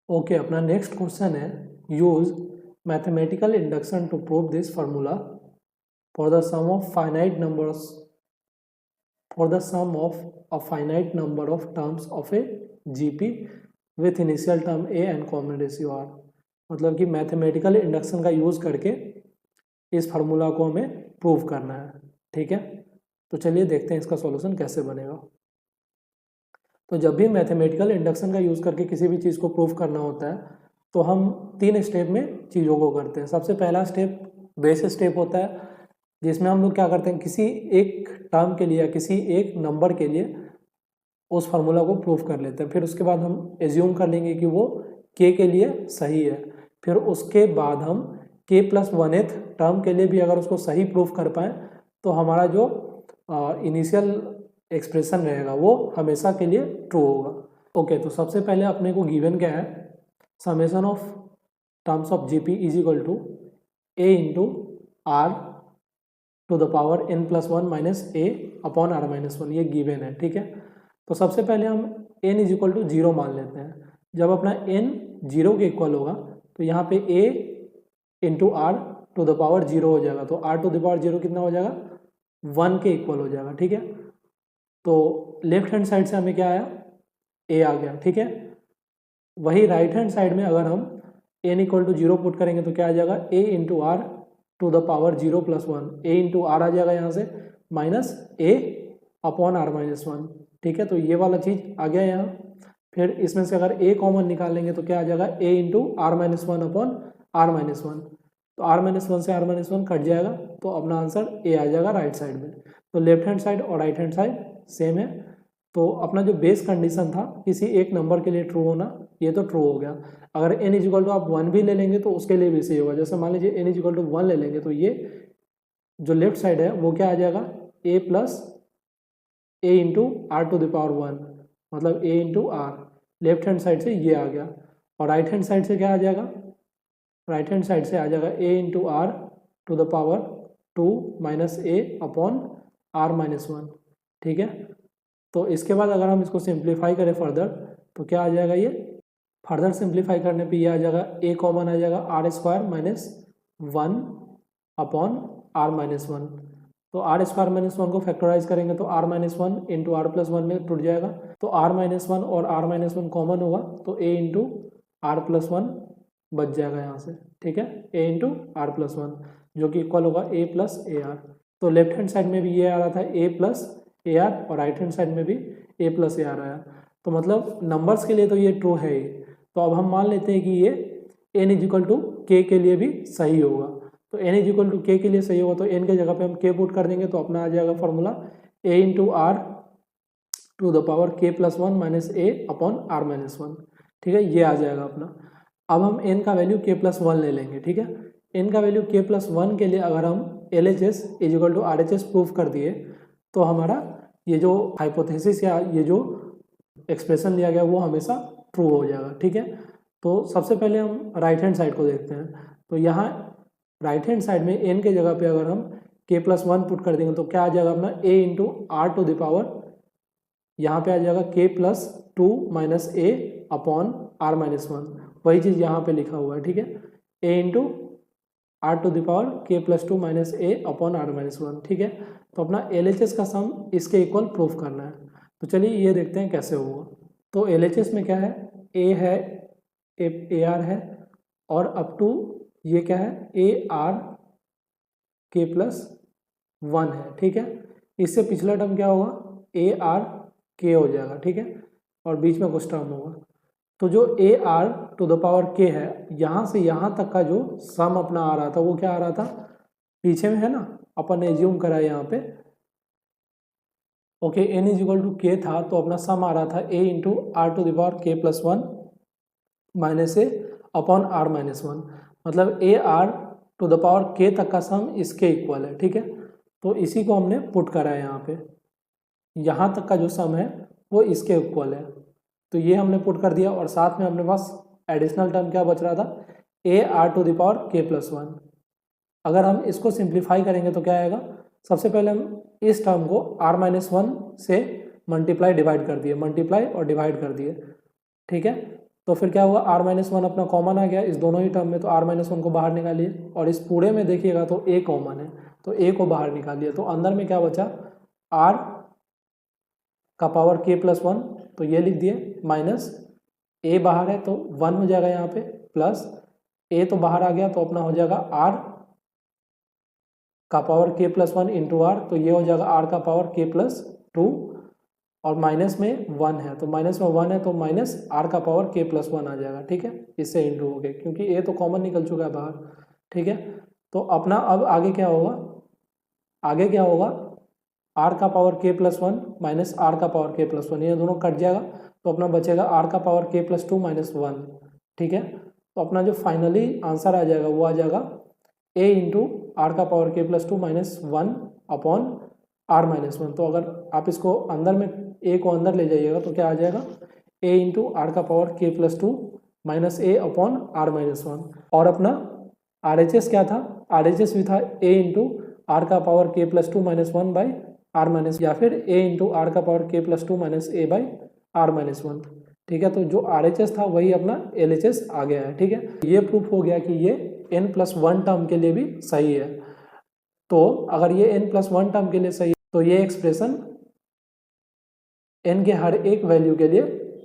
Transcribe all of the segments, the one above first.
Okay, अपना next question है use mathematical induction to prove this formula for the sum of finite numbers for the sum of a finite number of terms of a GP with initial term a and common ratio r. मतलब कि mathematical induction का use करके इस formula को हमें prove करना है। ठीक है, तो चलिए देखते हैं इसका सॉल्यूशन कैसे बनेगा। तो जब भी मैथमेटिकल इंडक्शन का यूज़ करके किसी भी चीज़ को प्रूव करना होता है तो हम 3 स्टेप में चीज़ों को करते हैं। सबसे पहला स्टेप बेस स्टेप होता है, जिसमें हम लोग क्या करते हैं, किसी एक टर्म के लिए या किसी एक नंबर के लिए उस फार्मूला को प्रूव कर लेते हैं। फिर उसके बाद हम एज्यूम कर लेंगे कि वो के लिए सही है। फिर उसके बाद हम के प्लस 1th टर्म के लिए भी अगर उसको सही प्रूव कर पाएँ तो हमारा जो इनिशियल एक्सप्रेशन रहेगा वो हमेशा के लिए ट्रू होगा। ओके, तो सबसे पहले अपने को गिवन क्या है, summation of terms of GP is equal to a into r to the power n plus 1 minus a upon r minus 1, ये गिवन है। ठीक है, तो सबसे पहले हम n इज इक्वल टू 0 मान लेते हैं। जब अपना n 0 के इक्वल होगा तो यहाँ पे a into r to the power 0 हो जाएगा, तो r टू द पावर 0 कितना हो जाएगा, 1 के इक्वल हो जाएगा। ठीक है, तो लेफ्ट हैंड साइड से हमें क्या आया, a आ गया। ठीक है, वही राइट हैंड साइड में अगर हम n इक्वल टू 0 पुट करेंगे तो क्या आ जाएगा, a into r to the power 0 plus 1, a into r आ जाएगा यहाँ से minus a upon r minus 1। ठीक है, तो ये वाला चीज़ आ गया यहाँ। फिर इसमें से अगर a कॉमन निकालेंगे तो क्या आ जाएगा, a into r minus 1 upon r minus 1, तो आर माइनस 1 से आर माइनस 1 कट जाएगा, तो अपना आंसर a आ जाएगा राइट साइड में। तो लेफ्ट हैंड साइड और राइट हैंड साइड सेम है। तो अपना जो बेस कंडीशन था किसी एक नंबर के लिए ट्रू होना, ये तो ट्रू हो गया। अगर n इज इक्वल टू आप 1 भी ले लेंगे तो उसके लिए भी सही होगा। जैसे मान लीजिए n इज इक्वल टू 1 ले लेंगे तो ये जो लेफ्ट साइड है वो क्या आ जाएगा, a plus a into r to the power 1, मतलब a into r. Left hand side से ये आ गया, और राइट हैंड साइड से क्या आ जाएगा, राइट हैंड साइड से आ जाएगा a into r to the power 2 minus a upon r minus 1। ठीक है, तो इसके बाद अगर हम इसको सिंप्लीफाई करें फर्दर तो क्या आ जाएगा, ये फर्दर सिंप्लीफाई करने पे ये आ जाएगा, a कॉमन आ जाएगा r square minus 1 upon r minus 1। तो आर स्क्वायर माइनस 1 को फैक्टराइज करेंगे तो r minus 1 into r plus 1 में टूट जाएगा, तो आर माइनस 1 और आर माइनस 1 कॉमन होगा तो a इंटू आर प्लस 1 बच जाएगा यहाँ से। ठीक है, a इंटू आर प्लस 1 जो कि इक्वल होगा a प्लस ए आर। तो लेफ्ट हैंड साइड में भी ये आ रहा था a प्लस ए आर, और राइट हैंड साइड में भी a प्लस ए आर आया। तो मतलब नंबर्स के लिए तो ये ट्रू है ही। तो अब हम मान लेते हैं कि ये n इज इक्वल टू के के लिए भी सही होगा। तो n इज इक्वल टू के लिए सही होगा तो n के जगह पे हम k पुट कर देंगे, तो अपना आ जाएगा formula a into r to the power k plus 1 minus a upon r minus 1। ठीक है, ये आ जाएगा अपना। अब हम n का वैल्यू k प्लस 1 ले लेंगे। ठीक है, n का वैल्यू k प्लस 1 के लिए अगर हम LHS is equal to RHS proof कर दिए तो हमारा ये जो हाइपोथेसिस या ये जो एक्सप्रेशन दिया गया वो हमेशा ट्रू हो जाएगा। ठीक है, तो सबसे पहले हम राइट हैंड साइड को देखते हैं। तो यहाँ राइट हैंड साइड में n के जगह पे अगर हम k प्लस 1 पुट कर देंगे तो क्या आ जाएगा अपना a into r to the power, यहाँ पे आ जाएगा k plus 2 minus a upon r minus 1, वही चीज़ यहाँ पे लिखा हुआ है। ठीक है, a into r to the power k plus 2 minus a upon r minus 1। ठीक है, तो अपना LHS का सम इसके इक्वल प्रूफ करना है। तो चलिए ये देखते हैं कैसे होगा। तो LHS में क्या है, a है, a आर है, और अप टू ये क्या है, a आर k प्लस 1 है। ठीक है, इससे पिछला टर्म क्या होगा, a आर k हो जाएगा। ठीक है, और बीच में कुछ टर्म होगा। तो जो a r to the power k है, यहाँ से यहाँ तक का जो सम अपना आ रहा था वो क्या आ रहा था, पीछे में है ना, अपन ने एज्यूम करा है यहाँ पे। Okay, n is equal to k था तो अपना सम आ रहा था a into r to the power k plus 1 minus a upon r minus 1, मतलब a r to the power k तक का सम इसके इक्वल है। ठीक है, तो इसी को हमने पुट करा है यहाँ पे, यहाँ तक का जो सम है वो इसके इक्वल है। तो ये हमने पुट कर दिया, और साथ में अपने पास एडिशनल टर्म क्या बच रहा था, a r to the power k plus 1। अगर हम इसको सिंप्लीफाई करेंगे तो क्या आएगा, सबसे पहले हम इस टर्म को r माइनस 1 से मल्टीप्लाई डिवाइड कर दिए, मल्टीप्लाई और डिवाइड कर दिए। ठीक है, तो फिर क्या हुआ, r-1 अपना कॉमन आ गया इस दोनों ही टर्म में, तो r-1 को बाहर निकालिए और इस पूरे में देखिएगा तो a कॉमन है, तो a को बाहर निकालिए, तो अंदर में क्या बचा, r का पावर k+1, तो ये लिख दिए, माइनस a बाहर है तो 1 हो जाएगा यहाँ पे, प्लस a तो बाहर आ गया तो अपना हो जाएगा r का पावर k+1 इंटू आर, तो ये हो जाएगा r का पावर k+2, और माइनस में 1 है तो माइनस में 1 है तो माइनस r का पावर k+1 आ जाएगा, ठीक है, इससे इंटू हो गया क्योंकि a तो कॉमन निकल चुका है बाहर, ठीक है। तो अपना अब आगे क्या होगा, आगे क्या होगा, r का पावर k+1 माइनस r का पावर k+1, ये दोनों कट जाएगा तो अपना बचेगा r का पावर k+2 माइनस 1, ठीक है। तो अपना जो फाइनली आंसर आ जाएगा वो आ जाएगा a इंटू आर का power k+2 minus 1 upon r-1। तो अगर आप इसको अंदर में a को अंदर ले जाइएगा तो क्या आ जाएगा, a इंटू आर का power k+2 minus a upon r-1। और अपना RHS क्या था, RHS भी था a इंटू आर का power k+2 minus 1 by r-, या फिर a इंटू आर का power k+2 minus a by r-1, ठीक है। तो जो RHS था वही अपना LHS आ गया है, ठीक है। ये प्रूफ हो गया कि ये n+1 टर्म के लिए भी सही है। तो अगर ये n+1 टर्म के लिए सही है तो ये एक्सप्रेशन n के हर एक वैल्यू के लिए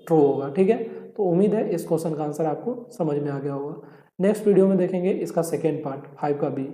ट्रू होगा, ठीक है। तो उम्मीद है इस क्वेश्चन का आंसर आपको समझ में आ गया होगा। नेक्स्ट वीडियो में देखेंगे इसका सेकेंड पार्ट 5 का B।